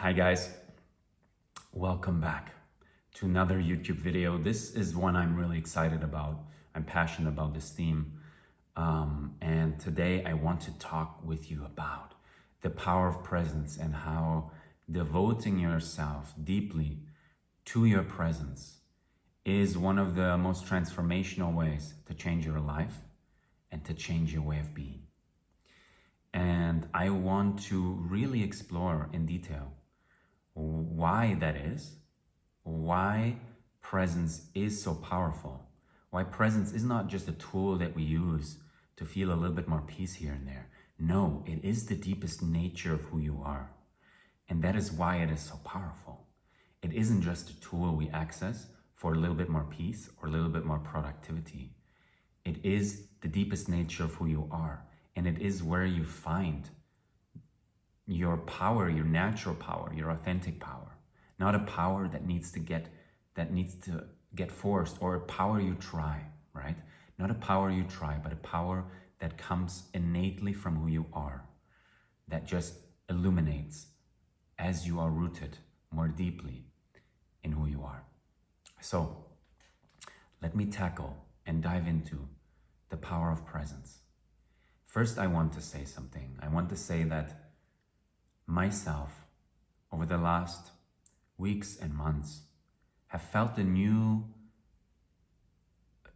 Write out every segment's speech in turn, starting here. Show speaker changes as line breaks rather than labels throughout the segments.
Hi guys, welcome back to another YouTube video. This is one I'm really excited about. I'm passionate about this theme. And today I want to talk with you about the power of presence and how devoting yourself deeply to your presence is one of the most transformational ways to change your life and to change your way of being. And I want to really explore in detail why that is, why presence is so powerful, why presence is not just a tool that we use to feel a little bit more peace here and there. No, it is the deepest nature of who you are. And that is why it is so powerful. It isn't just a tool we access for a little bit more peace or a little bit more productivity. It is the deepest nature of who you are. And it is where you find your power, your natural power, your authentic power. Not a power that needs to get forced, or a power you try, right? Not a power you try, but a power that comes innately from who you are, that just illuminates as you are rooted more deeply in who you are. So let me tackle and dive into the power of presence. First, I want to say something. I want to say that myself, over the last weeks and months, have felt a new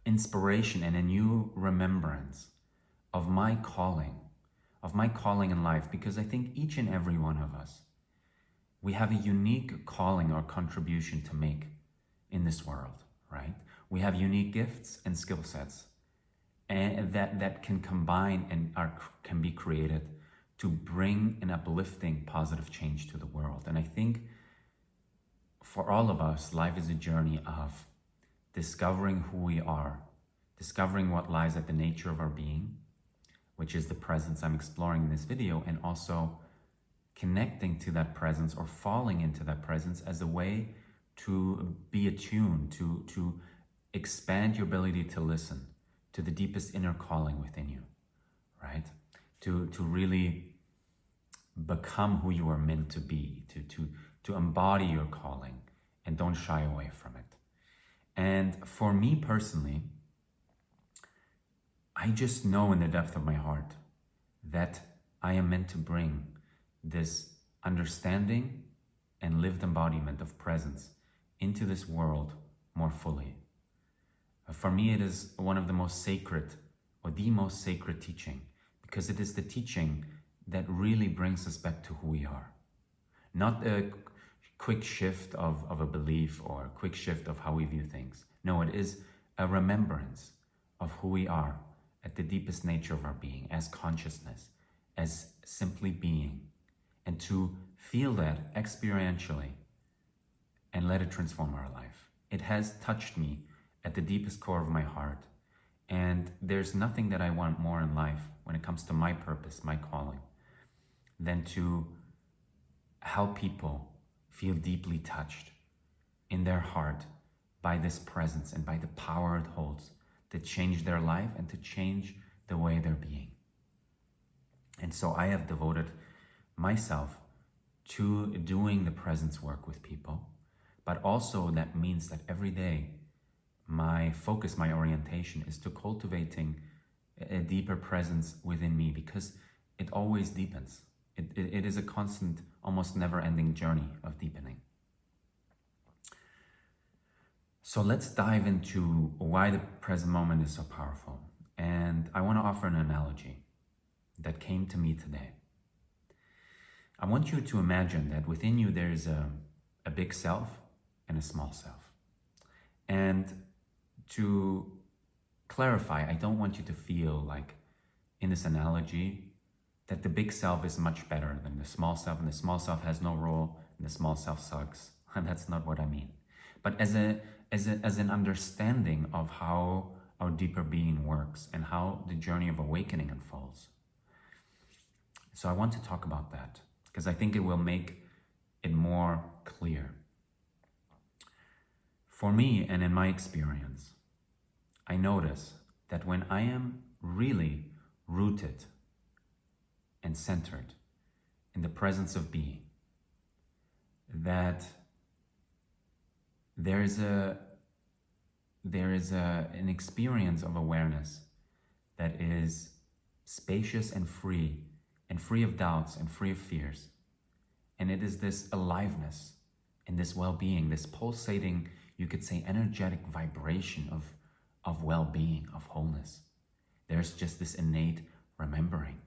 inspiration and a new remembrance of my calling in life, because I think each and every one of us, we have a unique calling or contribution to make in this world, right? We have unique gifts and skill sets and that can combine and can be created to bring an uplifting, positive change to the world. And I think for all of us, life is a journey of discovering who we are, discovering what lies at the nature of our being, which is the presence I'm exploring in this video, and also connecting to that presence or falling into that presence as a way to be attuned, to expand your ability to listen to the deepest inner calling within you, right? To really become who you are meant to be, to embody your calling and don't shy away from it. And for me personally, I just know in the depth of my heart that I am meant to bring this understanding and lived embodiment of presence into this world more fully. For me, it is one of the most sacred, or the most sacred teaching, because it is the teaching that really brings us back to who we are. Not a quick shift of a belief or a quick shift of how we view things. No, it is a remembrance of who we are at the deepest nature of our being, as consciousness, as simply being, and to feel that experientially and let it transform our life. It has touched me at the deepest core of my heart. And there's nothing that I want more in life when it comes to my purpose, my calling, than to help people feel deeply touched in their heart by this presence and by the power it holds to change their life and to change the way they're being. And so I have devoted myself to doing the presence work with people, but also that means that every day my focus, my orientation is to cultivating a deeper presence within me, because it always deepens. It is a constant, almost never-ending journey of deepening. So let's dive into why the present moment is so powerful. And I want to offer an analogy that came to me today. I want you to imagine that within you there is a big self and a small self. And to clarify, I don't want you to feel like in this analogy that the big self is much better than the small self, and the small self has no role and the small self sucks. And that's not what I mean. But as an understanding of how our deeper being works and how the journey of awakening unfolds. So I want to talk about that because I think it will make it more clear. For me, and in my experience, I notice that when I am really rooted and centered in the presence of being, that there is an experience of awareness that is spacious and free of doubts and free of fears. And it is this aliveness and this well-being, this pulsating, you could say, energetic vibration of well-being, of wholeness. There's just this innate remembering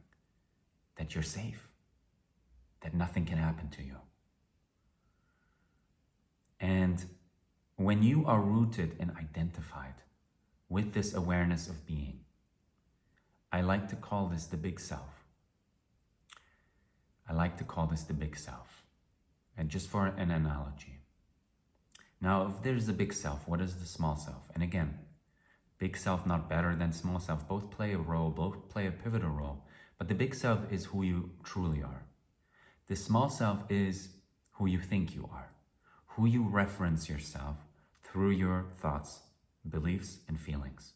that you're safe, that nothing can happen to you. And when you are rooted and identified with this awareness of being, I like to call this the big self. I like to call this the big self. And just for an analogy. Now, if there's the big self, what is the small self? And again, big self not better than small self. Both play a role, both play a pivotal role. But the big self is who you truly are. The small self is who you think you are, who you reference yourself through your thoughts, beliefs, and feelings.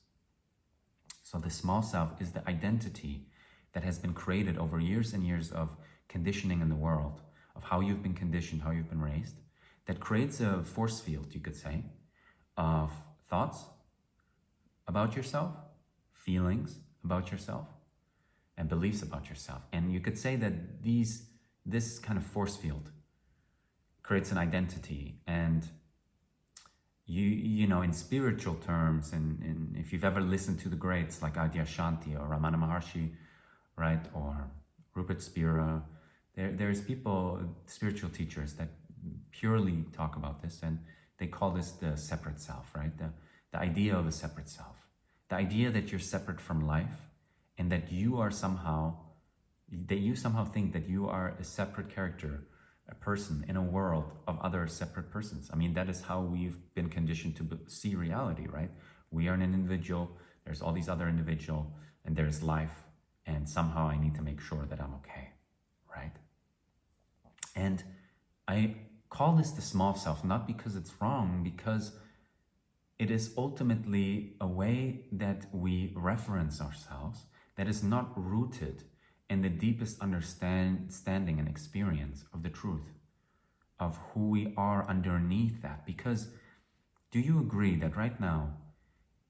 So the small self is the identity that has been created over years and years of conditioning in the world, of how you've been conditioned, how you've been raised, that creates a force field, you could say, of thoughts about yourself, feelings about yourself, and beliefs about yourself. And you could say that this kind of force field creates an identity. And you know, in spiritual terms, and if you've ever listened to the greats like Adyashanti or Ramana Maharshi, right, or Rupert Spira, there's people, spiritual teachers, that purely talk about this, and they call this the separate self, right? The idea of a separate self. The idea that you're separate from life, and that you somehow think that you are a separate character, a person in a world of other separate persons. I mean, that is how we've been conditioned to see reality, right? We are an individual, there's all these other individuals, and there's life, and somehow I need to make sure that I'm okay, right? And I call this the small self, not because it's wrong, because it is ultimately a way that we reference ourselves that is not rooted in the deepest understanding and experience of the truth, of who we are underneath that. Because do you agree that right now,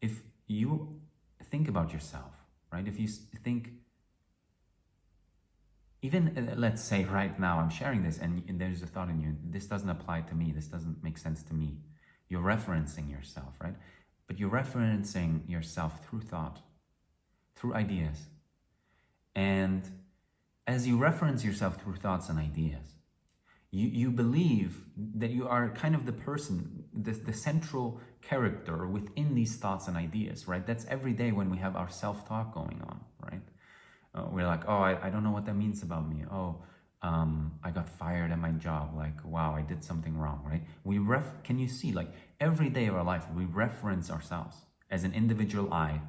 if you think about yourself, right? If you think, even let's say right now I'm sharing this and there's a thought in you, this doesn't apply to me, this doesn't make sense to me. You're referencing yourself, right? But you're referencing yourself through thought, through ideas. And as you reference yourself through thoughts and ideas, you believe that you are kind of the person, the central character within these thoughts and ideas, right? That's every day when we have our self-talk going on, right? We're like, oh, I don't know what that means about me. Oh, I got fired at my job. Like, wow, I did something wrong, right? Can you see, like, every day of our life, we reference ourselves as an individual I,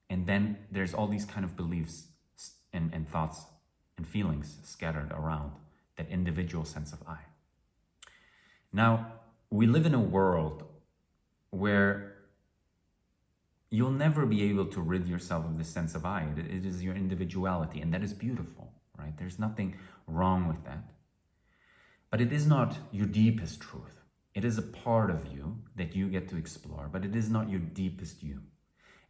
and then there's all these kind of beliefs and thoughts and feelings scattered around that individual sense of I. Now, we live in a world where you'll never be able to rid yourself of this sense of I. It is your individuality, and that is beautiful, right? There's nothing wrong with that. But it is not your deepest truth. It is a part of you that you get to explore, but it is not your deepest you.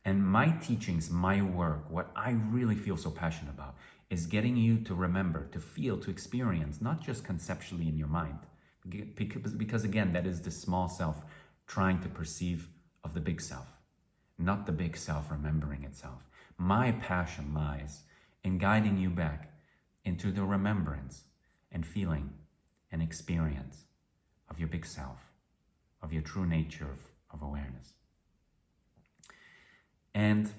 And my teachings, my work, what I really feel so passionate about is getting you to remember, to feel, to experience, not just conceptually in your mind. Because again, that is the small self trying to perceive of the big self, not the big self remembering itself. My passion lies in guiding you back into the remembrance and feeling and experience of your big self, of your true nature of awareness. And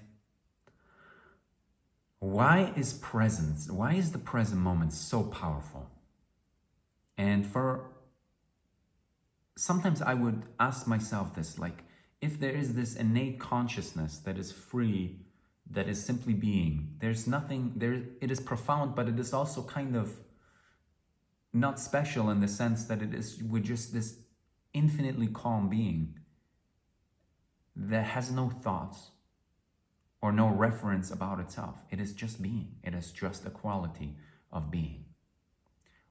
why is the present moment so powerful? And sometimes I would ask myself this, like, if there is this innate consciousness that is free, that is simply being, there's nothing there, it is profound, but it is also kind of not special in the sense that we're just this infinitely calm being that has no thoughts or no reference about itself. It is just being. It is just a quality of being.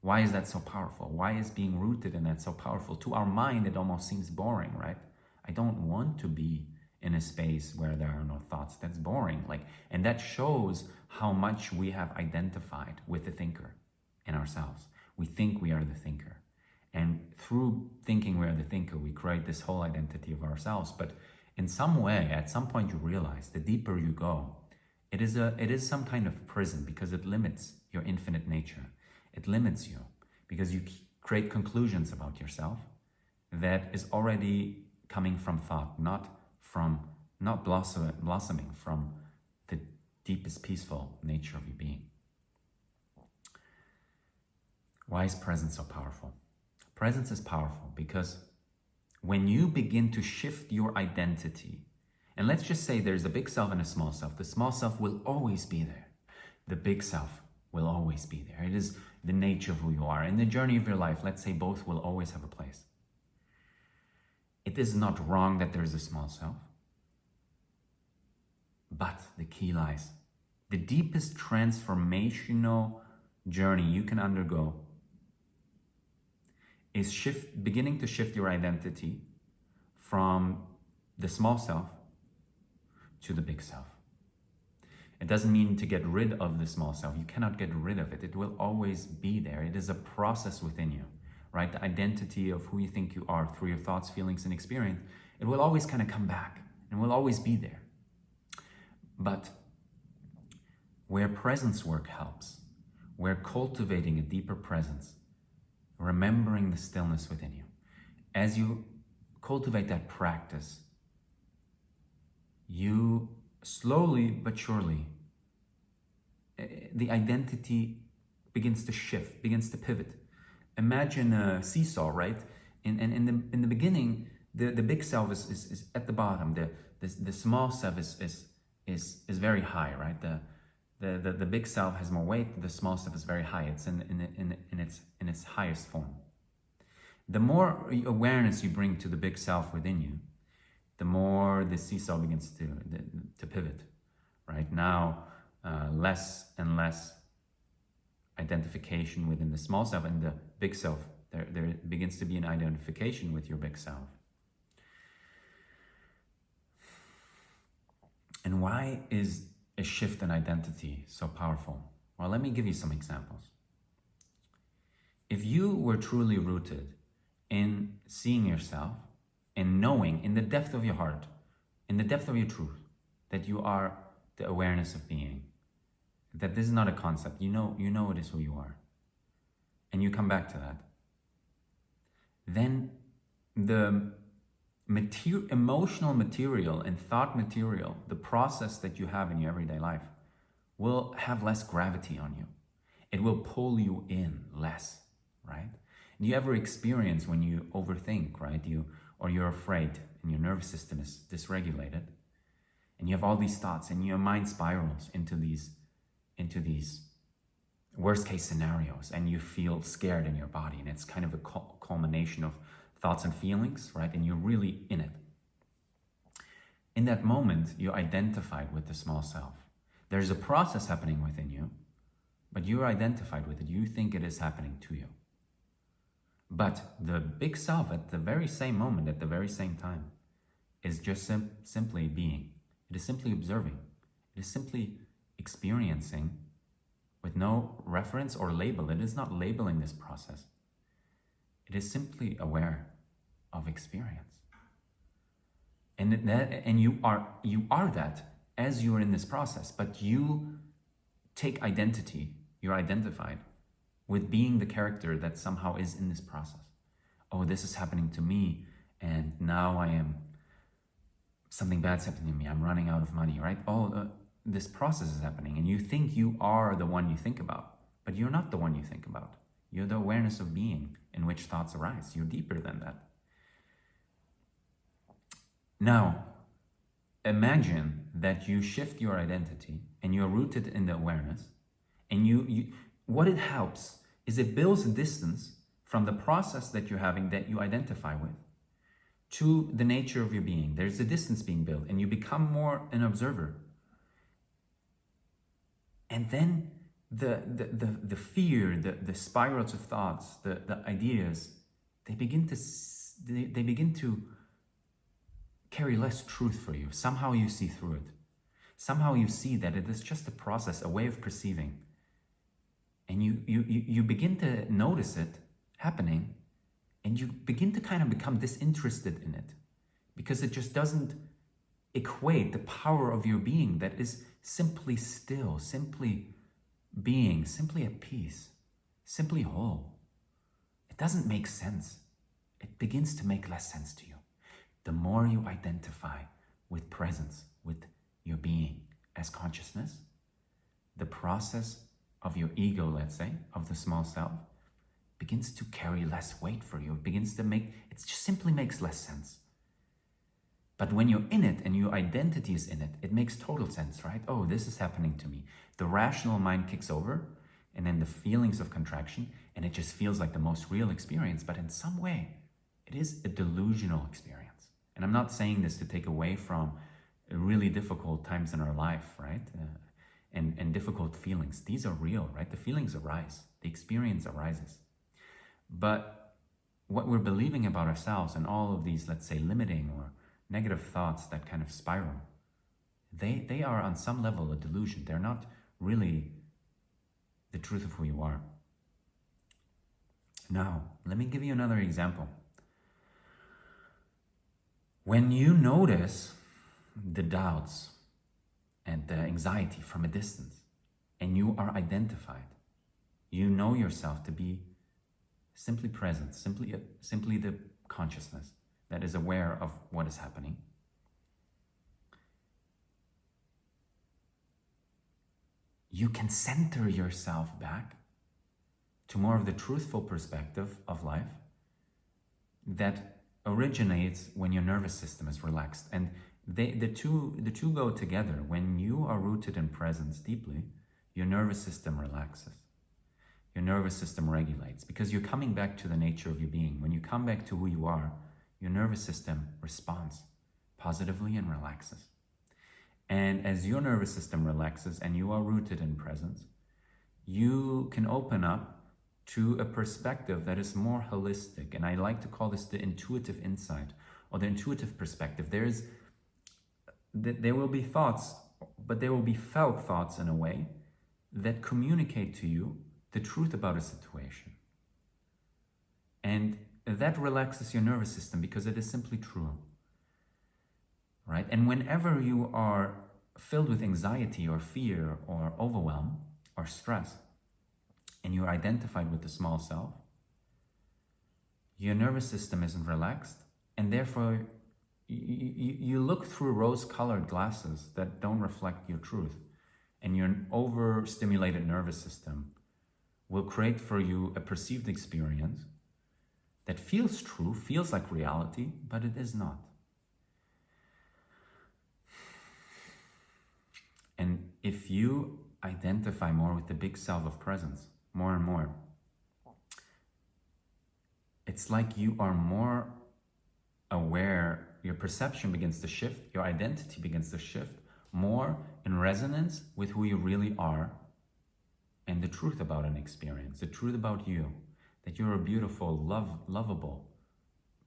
Why is that so powerful? Why is being rooted in that so powerful? To our mind, it almost seems boring, right? I don't want to be in a space where there are no thoughts. That's boring. And that shows how much we have identified with the thinker in ourselves. We think we are the thinker. And through thinking we are the thinker, we create this whole identity of ourselves. But in some way, at some point you realize, the deeper you go, it is some kind of prison, because it limits your infinite nature. It limits you because you create conclusions about yourself that is already coming from thought, not blossoming from the deepest peaceful nature of your being. Why is presence so powerful? Presence is powerful because when you begin to shift your identity, and let's just say there's a big self and a small self. The small self will always be there. The big self will always be there. It is the nature of who you are. In the journey of your life, let's say both will always have a place. It is not wrong that there is a small self. But the key lies. The deepest transformational journey you can undergo is beginning to shift your identity from the small self to the big self. It doesn't mean to get rid of the small self. You cannot get rid of it. It will always be there. It is a process within you, right? The identity of who you think you are through your thoughts, feelings, and experience, it will always kind of come back and will always be there. But where presence work helps, where cultivating a deeper presence, remembering the stillness within you, as you cultivate that practice, you slowly but surely, the identity begins to shift, begins to pivot. Imagine a seesaw, right? In the beginning, the big self is at the bottom. The small self is very high, right? The big self has more weight. The small self is very high. It's in its highest form. The more awareness you bring to the big self within you, the more the seesaw begins to pivot, right? Now, less and less identification within the small self and the big self. There begins to be an identification with your big self. And why is a shift in identity so powerful? Well, let me give you some examples. If you were truly rooted in seeing yourself and knowing in the depth of your heart, in the depth of your truth, that you are the awareness of being, that this is not a concept, you know it is who you are, and you come back to that, then the emotional material and thought material, the process that you have in your everyday life, will have less gravity on you. It will pull you in less, right? And you ever experience when you overthink, right? You're afraid and your nervous system is dysregulated, and you have all these thoughts and your mind spirals into these worst case scenarios, and you feel scared in your body, and it's kind of a culmination of thoughts and feelings, right? And you're really in it. In that moment, you're identified with the small self. There's a process happening within you, but you're identified with it. You think it is happening to you. But the big self at the very same moment, at the very same time, is just simply being. It is simply observing. It is simply experiencing with no reference or label. It is not labeling this process. It is simply aware of experience. And you are that as you are in this process, but you take identity, you're identified with being the character that somehow is in this process. Oh, this is happening to me, and now something bad's happening to me, I'm running out of money, right? This process is happening, and you think you are the one you think about, but you're not the one you think about. You're the awareness of being in which thoughts arise. You're deeper than that. Now, imagine that you shift your identity and you're rooted in the awareness, and what it helps is it builds a distance from the process that you're having, that you identify with, to the nature of your being. There's a distance being built, and you become more an observer. And then the fear, the spirals of thoughts, the ideas, they begin to carry less truth for you. Somehow you see through it. Somehow you see that it is just a process, a way of perceiving. And you begin to notice it happening, and you begin to kind of become disinterested in it, because it just doesn't equate the power of your being that is simply still, simply being, simply at peace, simply whole. It doesn't make sense. It begins to make less sense to you. The more you identify with presence, with your being as consciousness, the process of your ego, let's say, of the small self, begins to carry less weight for you. It just simply makes less sense. But when you're in it and your identity is in it, it makes total sense, right? Oh, this is happening to me. The rational mind kicks over, and then the feelings of contraction, and it just feels like the most real experience. But in some way, it is a delusional experience. And I'm not saying this to take away from really difficult times in our life, right? And difficult feelings. These are real, right? The feelings arise. The experience arises. But what we're believing about ourselves and all of these, let's say, limiting or negative thoughts that kind of spiral, they are on some level a delusion. They're not really the truth of who you are. Now, let me give you another example. When you notice the doubts and the anxiety from a distance, and you are identified, you know yourself to be simply present, simply the consciousness that is aware of what is happening. You can center yourself back to more of the truthful perspective of life that originates when your nervous system is relaxed. And the two go together. When you are rooted in presence deeply, your nervous system relaxes. Your nervous system regulates, because you're coming back to the nature of your being. When you come back to who you are, your nervous system responds positively and relaxes. And as your nervous system relaxes and you are rooted in presence, you can open up to a perspective that is more holistic. And I like to call this the intuitive insight or the intuitive perspective. There will be thoughts, but there will be felt thoughts in a way that communicate to you the truth about a situation. And that relaxes your nervous system because it is simply true. Right? And whenever you are filled with anxiety or fear or overwhelm or stress, and you're identified with the small self, your nervous system isn't relaxed, and therefore you look through rose-colored glasses that don't reflect your truth, and your overstimulated nervous system will create for you a perceived experience that feels true, feels like reality, but it is not. And if you identify more with the big self of presence, more and more, it's like you are more aware, your perception begins to shift, your identity begins to shift more in resonance with who you really are and the truth about an experience, the truth about you, that you're a beautiful, lovable,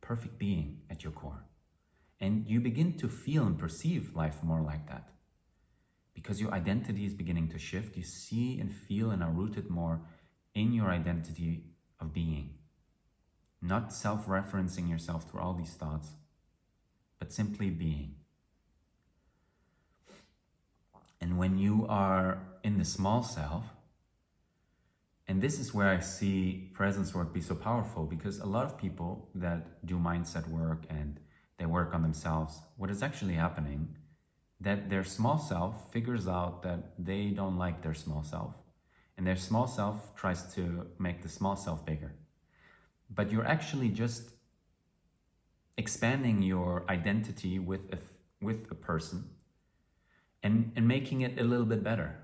perfect being at your core. And you begin to feel and perceive life more like that. Because your identity is beginning to shift, you see and feel and are rooted more in your identity of being. Not self-referencing yourself through all these thoughts, but simply being. And when you are in the small self, and this is where I see presence work be so powerful, because a lot of people that do mindset work and they work on themselves, what is actually happening, that their small self figures out that they don't like their small self. And their small self tries to make the small self bigger. But you're actually just expanding your identity with a person and making it a little bit better.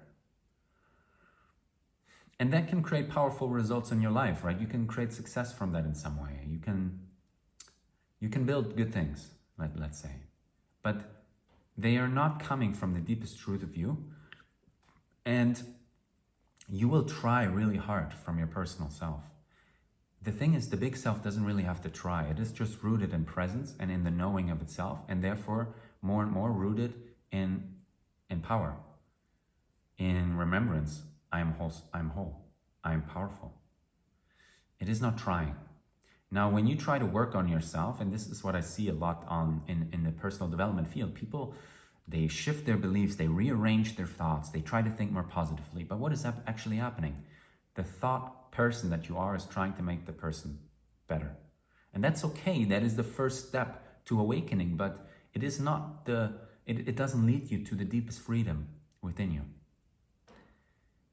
And that can create powerful results in your life, right? You can create success from that in some way. You can build good things, let's say. But they are not coming from the deepest truth of you. And you will try really hard from your personal self. The thing is, the big self doesn't really have to try. It is just rooted in presence and in the knowing of itself, and therefore more and more rooted in power, in remembrance. I am whole, I am powerful. It is not trying. Now, when you try to work on yourself, and this is what I see a lot in the personal development field, people, they shift their beliefs, they rearrange their thoughts, they try to think more positively. But what is actually happening? The thought person that you are is trying to make the person better. And that's okay. That is the first step to awakening, but it is not it doesn't lead you to the deepest freedom within you.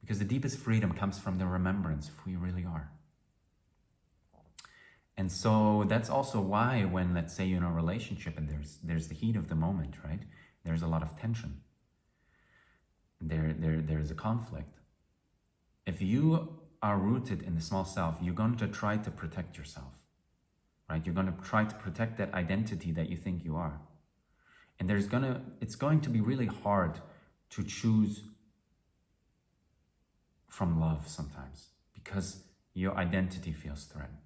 Because the deepest freedom comes from the remembrance of who you really are. And so that's also why when, let's say, you're in a relationship and there's the heat of the moment, right? There's a lot of tension. There's a conflict. If you are rooted in the small self, you're going to try to protect yourself, right? You're going to try to protect that identity that you think you are. And it's going to be really hard to choose from love sometimes because your identity feels threatened.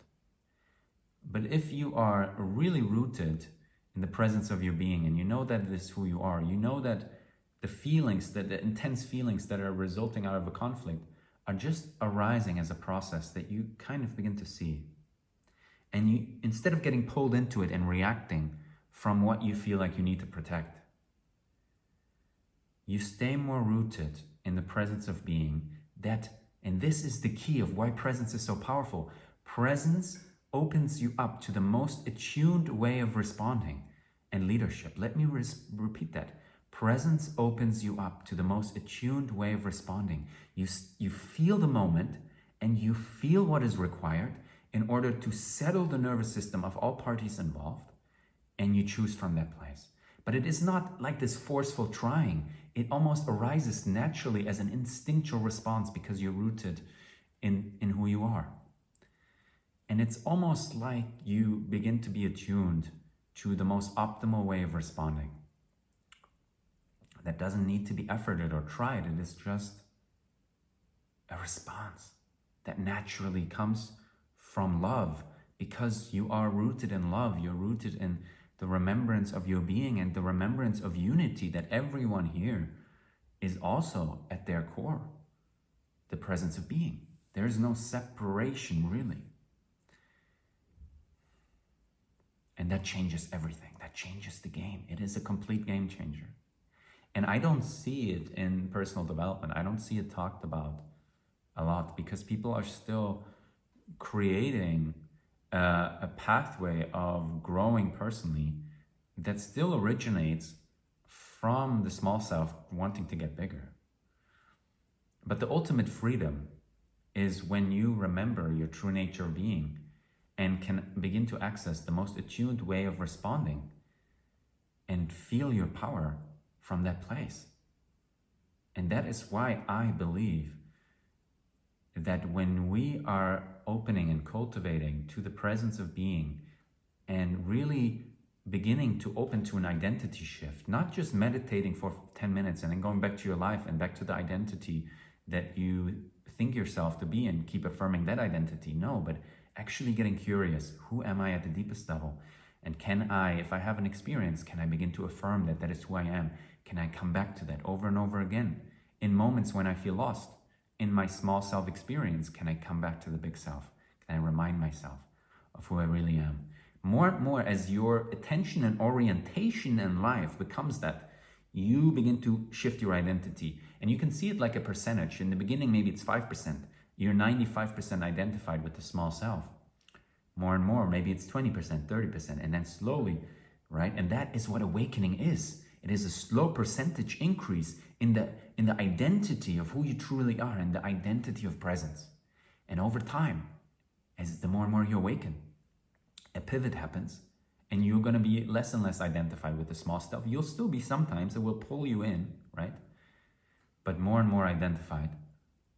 But if you are really rooted in the presence of your being and you know that this is who you are, you know that the feelings, that the intense feelings that are resulting out of a conflict are just arising as a process that you kind of begin to see. And you, instead of getting pulled into it and reacting from what you feel like you need to protect, you stay more rooted in the presence of being that, and this is the key of why presence is so powerful. Presence opens you up to the most attuned way of responding and leadership. Let me repeat that. Presence opens you up to the most attuned way of responding. You feel the moment and you feel what is required in order to settle the nervous system of all parties involved, and you choose from that place. But it is not like this forceful trying. It almost arises naturally as an instinctual response because you're rooted in who you are. And it's almost like you begin to be attuned to the most optimal way of responding. That doesn't need to be efforted or tried. It is just a response that naturally comes from love because you are rooted in love. You're rooted in the remembrance of your being and the remembrance of unity that everyone here is also at their core. The presence of being. There is no separation really. And that changes everything. That changes the game. It is a complete game changer. And I don't see it in personal development. I don't see it talked about a lot because people are still creating a pathway of growing personally that still originates from the small self wanting to get bigger. But the ultimate freedom is when you remember your true nature of being and can begin to access the most attuned way of responding and feel your power from that place. And that is why I believe that when we are opening and cultivating to the presence of being and really beginning to open to an identity shift, not just meditating for 10 minutes and then going back to your life and back to the identity that you think yourself to be and keep affirming that identity. No, but actually getting curious. Who am I at the deepest level? And can I, if I have an experience, can I begin to affirm that that is who I am? Can I come back to that over and over again? In moments when I feel lost, in my small self experience, can I come back to the big self? Can I remind myself of who I really am? More and more as your attention and orientation in life becomes that, you begin to shift your identity. And you can see it like a percentage. In the beginning, maybe it's 5%. You're 95% identified with the small self. More and more, maybe it's 20%, 30%, and then slowly, right? And that is what awakening is. It is a slow percentage increase in the identity of who you truly are and the identity of presence. And over time, as the more and more you awaken, a pivot happens and you're going to be less and less identified with the small stuff. You'll still be sometimes, it will pull you in, right? But more and more identified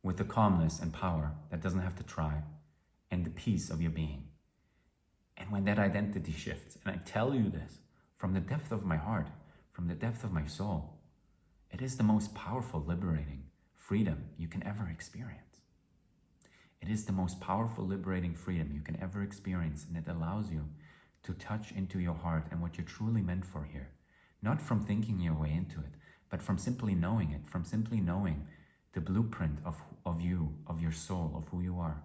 with the calmness and power that doesn't have to try and the peace of your being. And when that identity shifts, and I tell you this from the depth of my heart, from the depth of my soul, it is the most powerful, liberating freedom you can ever experience. It is the most powerful, liberating freedom you can ever experience, and it allows you to touch into your heart and what you're truly meant for here. Not from thinking your way into it, but from simply knowing it, from simply knowing the blueprint of you, of your soul, of who you are.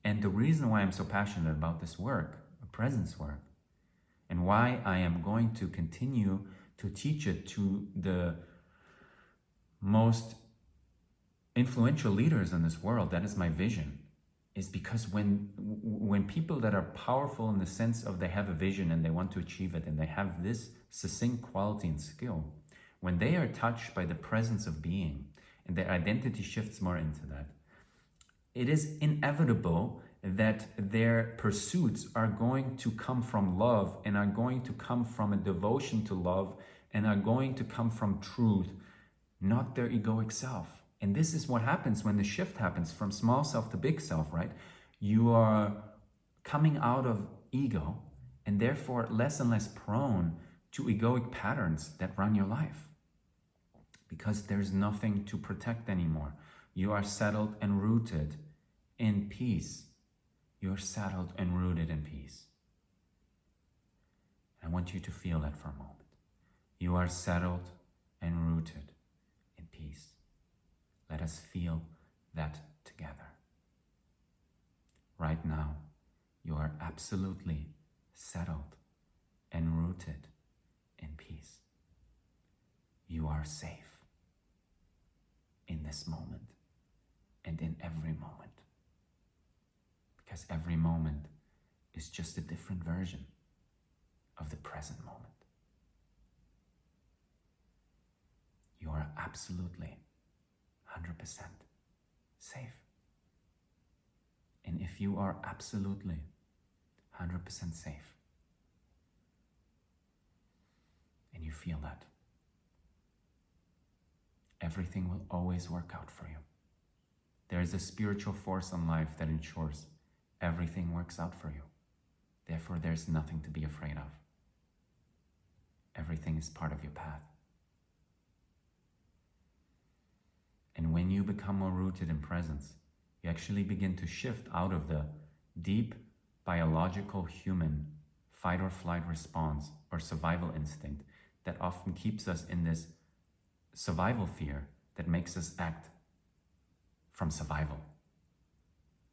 And the reason why I'm so passionate about this work, presence work, and why I am going to continue to teach it to the most influential leaders in this world, that is my vision, is because when people that are powerful in the sense of they have a vision and they want to achieve it and they have this succinct quality and skill, when they are touched by the presence of being and their identity shifts more into that, it is inevitable that their pursuits are going to come from love and are going to come from a devotion to love and are going to come from truth, not their egoic self. And this is what happens when the shift happens from small self to big self, right? You are coming out of ego and therefore less and less prone to egoic patterns that run your life, because there's nothing to protect anymore. You are settled and rooted in peace. You're settled and rooted in peace. I want you to feel that for a moment. You are settled and rooted in peace. Let us feel that together. Right now, you are absolutely settled and rooted in peace. You are safe in this moment and in every moment. Because every moment is just a different version of the present moment. You are absolutely 100% safe. And if you are absolutely 100% safe, and you feel that, everything will always work out for you. There is a spiritual force in life that ensures everything works out for you. Therefore, there's nothing to be afraid of. Everything is part of your path. And when you become more rooted in presence, you actually begin to shift out of the deep biological human fight or flight response or survival instinct that often keeps us in this survival fear that makes us act from survival.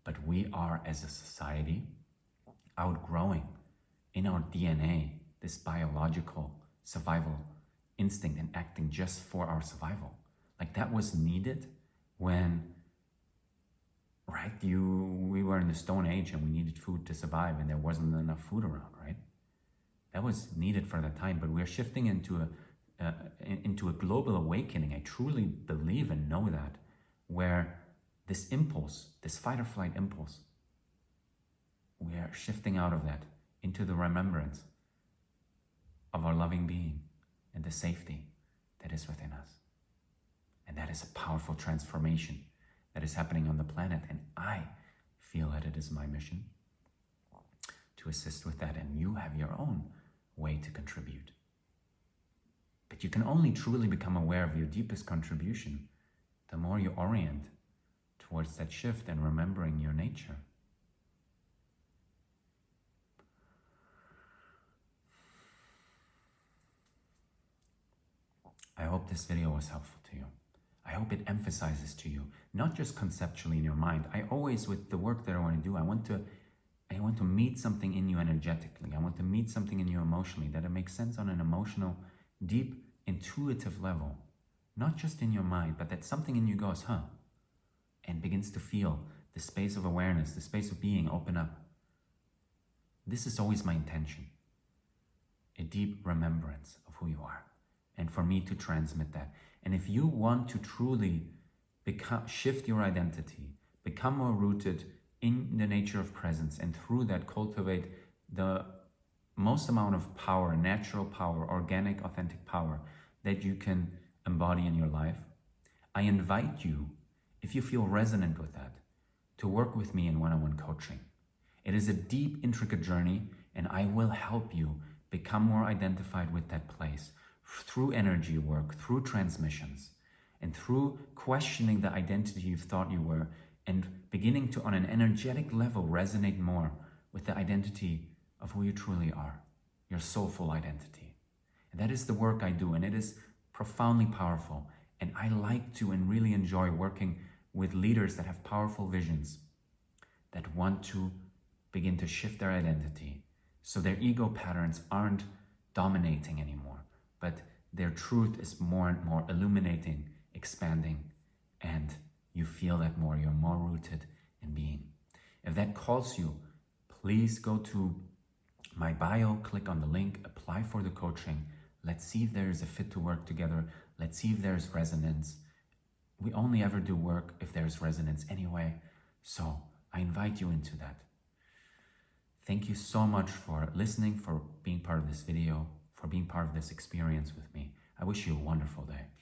But we are, as a society, outgrowing in our DNA this biological survival instinct and acting just for our survival. Like that was needed when, right, we were in the Stone Age and we needed food to survive and there wasn't enough food around, right? That was needed for that time, but we're shifting into a global awakening. I truly believe and know that, where this impulse, this fight or flight impulse, we are shifting out of that into the remembrance of our loving being and the safety that is within us. And that is a powerful transformation that is happening on the planet. And I feel that it is my mission to assist with that. And you have your own way to contribute. But you can only truly become aware of your deepest contribution the more you orient towards that shift and remembering your nature. I hope this video was helpful to you. I hope it emphasizes to you, not just conceptually in your mind. I always, with the work that I want to do, I want to meet something in you energetically. I want to meet something in you emotionally, that it makes sense on an emotional, deep, intuitive level. Not just in your mind, but that something in you goes, huh? And begins to feel the space of awareness, the space of being open up. This is always my intention. A deep remembrance of who you are. And for me to transmit that. And if you want to truly shift your identity, become more rooted in the nature of presence, and through that cultivate the most amount of power, natural power, organic, authentic power that you can embody in your life, I invite you, if you feel resonant with that, to work with me in one-on-one coaching. It is a deep, intricate journey, and I will help you become more identified with that place through energy work, through transmissions, And through questioning the identity you thought you were and beginning to, on an energetic level, resonate more with the identity of who you truly are, your soulful identity. And that is the work I do, and it is profoundly powerful. And I like to and really enjoy working with leaders that have powerful visions, that want to begin to shift their identity so their ego patterns aren't dominating anymore, but their truth is more and more illuminating, expanding, and you feel that more. You're more rooted in being. If that calls you, please go to my bio, click on the link, apply for the coaching. Let's see if there is a fit to work together. Let's see if there's resonance. We only ever do work if there's resonance anyway. So I invite you into that. Thank you so much for listening, for being part of this video, for being part of this experience with me. I wish you a wonderful day.